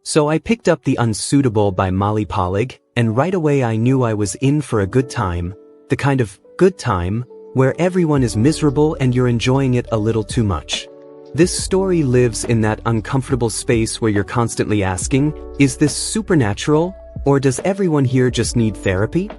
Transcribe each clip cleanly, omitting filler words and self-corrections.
So I picked up The Unsuitable by Pohlig, and right away I knew I was in for a good time, the kind of good time where everyone is miserable and you're enjoying it a little too much. This story lives in that uncomfortable space where you're constantly asking, is this supernatural, or does everyone here just need therapy?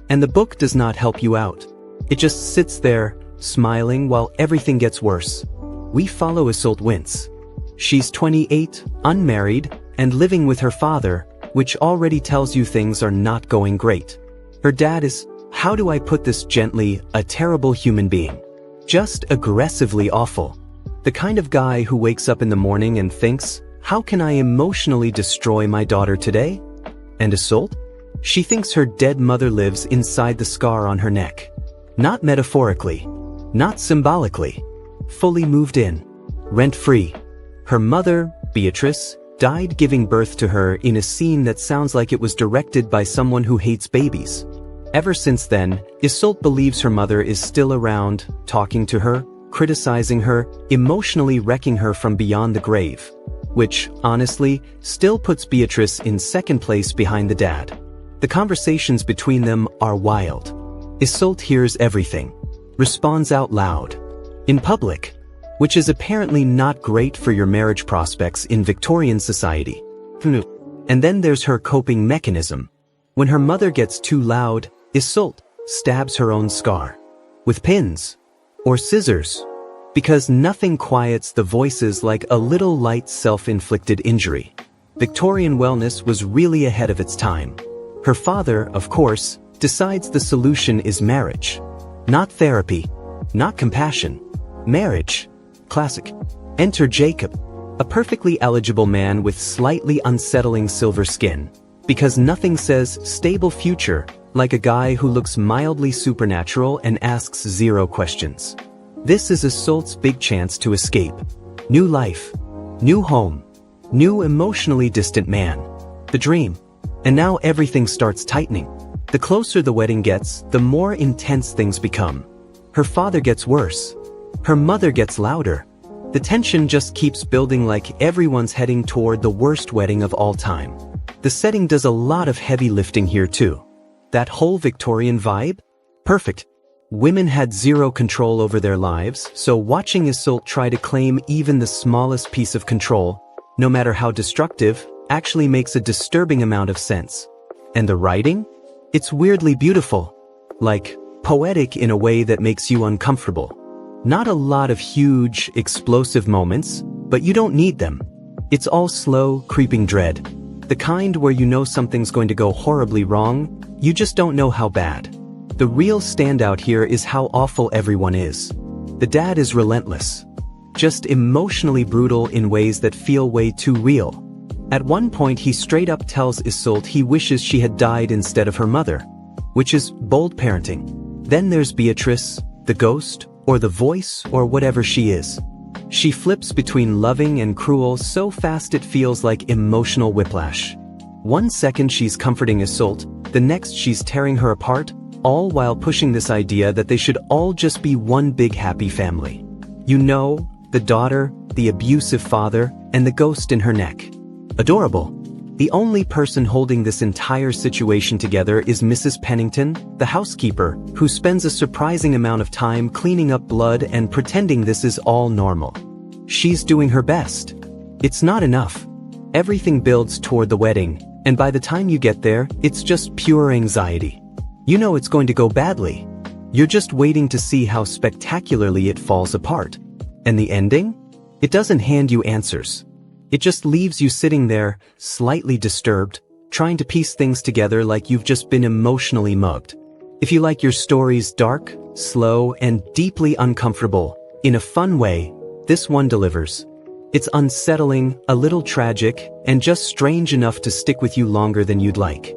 And the book does not help you out. It just sits there, smiling while everything gets worse. We follow Isolde Wince. She's 28, unmarried, and living with her father, which already tells you things are not going great. Her dad is, how do I put this gently, a terrible human being. Just aggressively awful. The kind of guy who wakes up in the morning and thinks, how can I emotionally destroy my daughter today? And Isolde? She thinks her dead mother lives inside the scar on her neck. Not metaphorically, not symbolically, fully moved in, rent-free. Her mother, Beatrice, died giving birth to her in a scene that sounds like it was directed by someone who hates babies. Ever since then, Isolde believes her mother is still around, talking to her, criticizing her, emotionally wrecking her from beyond the grave. Which, honestly, still puts Beatrice in second place behind the dad. The conversations between them are wild. Isolde hears everything, responds out loud, in public, which is apparently not great for your marriage prospects in Victorian society. And then there's her coping mechanism. When her mother gets too loud, Isolde stabs her own scar. With pins. Or scissors. Because nothing quiets the voices like a little light self-inflicted injury. Victorian wellness was really ahead of its time. Her father, of course, decides the solution is marriage. Not therapy. Not compassion. Marriage. Classic. Enter Jacob, a perfectly eligible man with slightly unsettling silver skin. Because nothing says stable future like a guy who looks mildly supernatural and asks zero questions. This is Isolde's big chance to escape. New life. New home. New emotionally distant man. The dream. And now everything starts tightening. The closer the wedding gets, the more intense things become. Her father gets worse. Her mother gets louder. The tension just keeps building like everyone's heading toward the worst wedding of all time. The setting does a lot of heavy lifting here too. That whole Victorian vibe? Perfect. Women had zero control over their lives, so watching Isolde try to claim even the smallest piece of control, no matter how destructive, actually makes a disturbing amount of sense. And the writing? It's weirdly beautiful. Like, poetic in a way that makes you uncomfortable. Not a lot of huge, explosive moments, but you don't need them. It's all slow, creeping dread. The kind where you know something's going to go horribly wrong, you just don't know how bad. The real standout here is how awful everyone is. The dad is relentless. Just emotionally brutal in ways that feel way too real. At one point he straight up tells Isolde he wishes she had died instead of her mother. Which is bold parenting. Then there's Beatrice, the ghost, or the voice, or whatever she is. She flips between loving and cruel so fast it feels like emotional whiplash. One second she's comforting Isolde, the next she's tearing her apart, all while pushing this idea that they should all just be one big happy family. You know, the daughter, the abusive father, and the ghost in her neck. Adorable. The only person holding this entire situation together is Mrs. Pennington, the housekeeper, who spends a surprising amount of time cleaning up blood and pretending this is all normal. She's doing her best. It's not enough. Everything builds toward the wedding, and by the time you get there, it's just pure anxiety. You know it's going to go badly. You're just waiting to see how spectacularly it falls apart. And the ending? It doesn't hand you answers. It just leaves you sitting there, slightly disturbed, trying to piece things together like you've just been emotionally mugged. If you like your stories dark, slow, and deeply uncomfortable, in a fun way, this one delivers. It's unsettling, a little tragic, and just strange enough to stick with you longer than you'd like.